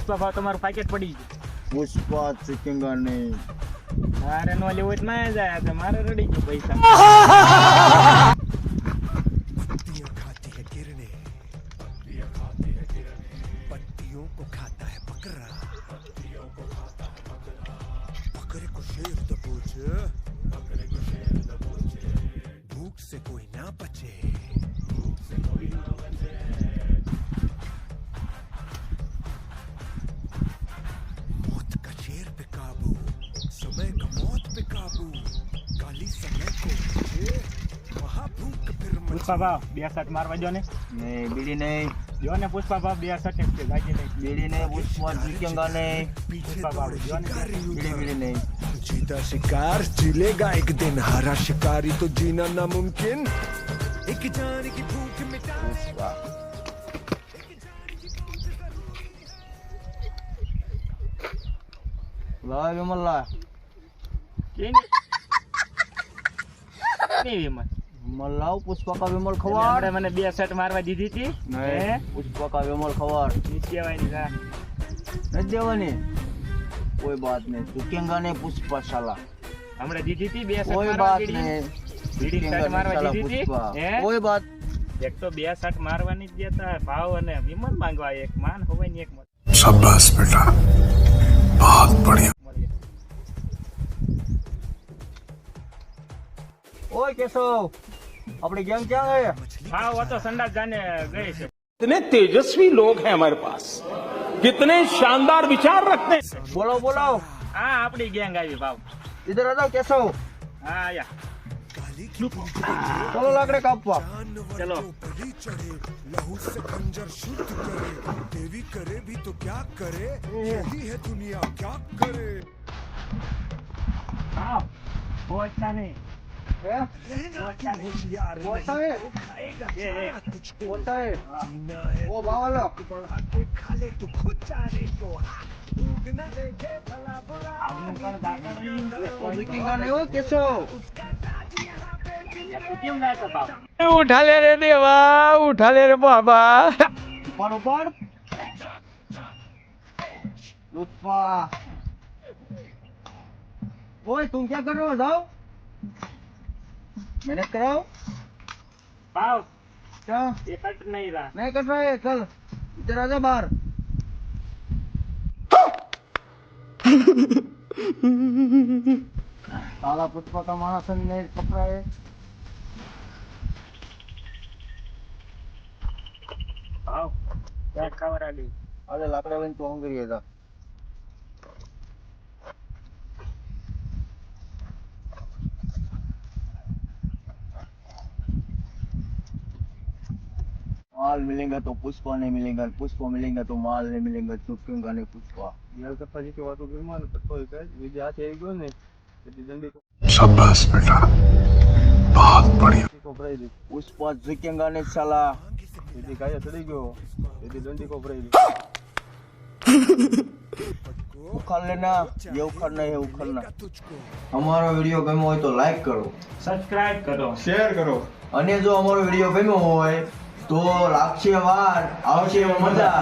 પુષ્પા ભાવ તમારું પેકેટ પડી પુષ્પા ચૂકેંગા નહીં. ગયું મારે નો લેવું હોય તો મારે જાય તો મારે રડી ગયું પૈસા पत्तियां खाती है गिरने पत्तियों को खाता है बकरा बकरे को शेर दबोचे भूख से कोई ना बचे मौत का शेर पे काबू समय का मौत पे काबू काली समय को बचे महाभूख फिर પુષ્પા ભાવ 2 શર્ટ મારવા જો ને નહીં બીડી નહીં. જો ને પુષ્પા ભાવ 2 શર્ટ છે ગાજી નહીં બીડી નહીં. પુષ્પા ચૂકેંગા નહીં. પુષ્પા ભાવ જો ને બીડી બીડી નહીં. जीता शिकार जिलेगा एक दिन हारा शिकारी तो जीना नामुमकिन एक जान की भूख मिटाने પુષ્પા લાવ વિમલા. કેની વિમલ વિમલ લાવ. પુષ્પા કા વિમલ આપણે ખવાડ. મને 2 શર્ટ મારવા દીધી હતી નહીં. પુષ્પા કા વિમલ ખવાડ. નીચેવાની જા નથી દેવાની. કોઈ બાત નહીં. ચૂકેંગા નહીં. પુષ્પા સાલા હમણાં દીધી હતી 2 શર્ટ કોઈ મારવા બાત દીધી નહીં. બીડી શર્ટ મારવા સાલા દીધી હતી પુષ્પા હે કોઈ બાત. એક તો 2 શર્ટ મારવાની જ દેતા ભાવ અને વિમલ માંગવા એક માન હોય ને એક शाबाश बेटा बहुत बढ़िया મળીએ ઓય કેશવ આપણી ગેંગ ક્યાં ગઈ? હા वो तो संडास जाने गए थे कितने तेजस्वी लोग हैं हमारे पास, कितने शानदार विचार रखते हैं। બોલાવ બોલાવ. हाँ अपनी गैंग आई भाव ઇધર આ જાઓ કેશવ. हाँ आया ચલો લાકડે કાપવા. चलो बलि चढ़े लहू से खंजर शुद्ध करे देवी करे भी तो क्या करे यही है दुनिया क्या करे हाँ वो अच्छा नहीं હે? यार ઓછા હે? ये ઓછા હે? जीना है ઓ બાવલો. कोई खा ले तो खुद जाने को न देखे भला बुरा ઓ ચૂકેંગા નહીં હો કેશવ. क्यों गए तो भाव उठा ले रे देवा उठा ले रे बाबा ઉપાડ ઉપાડ. પુષ્પા. ઓય તું ક્યાં કરો? જાઓ મહેનત કરાओ. भाव क्या ये कट नहीं रहा नहीं कर रहा है? चल इधर आ जा बाहर. साला पुष्पा का मानस नहीं पकड़ा है. भाव क्या खबर आ गई अरे लाकड़ा बन तो हंगरी था. माल मिलेगा तो पुष्पा नहीं मिलेगा. पुष्पा मिलेगा तो माल नहीं मिलेगा. चुकेंगा नहीं पुष्पा. यार तो फजी के बातों के मान तो कोई कर विजय आ गयो ने तेरी दंडी शाबाश बेटा बहुत बढ़िया को भराई दे. पुष्पा चुकेंगा नहीं साला. तेरी गाय चली गयो. तेरी दंडी को भराई दे. उखाड़ लेना. ये उखाड़ना है उखाड़ना. हमारा वीडियो गम्यो હોય તો લાઈક કરો, सब्सक्राइब करो શેર કરો અને જો અમારો વિડિયો ગમ્યો હોય તો લાગશે વાર આવશે મજા.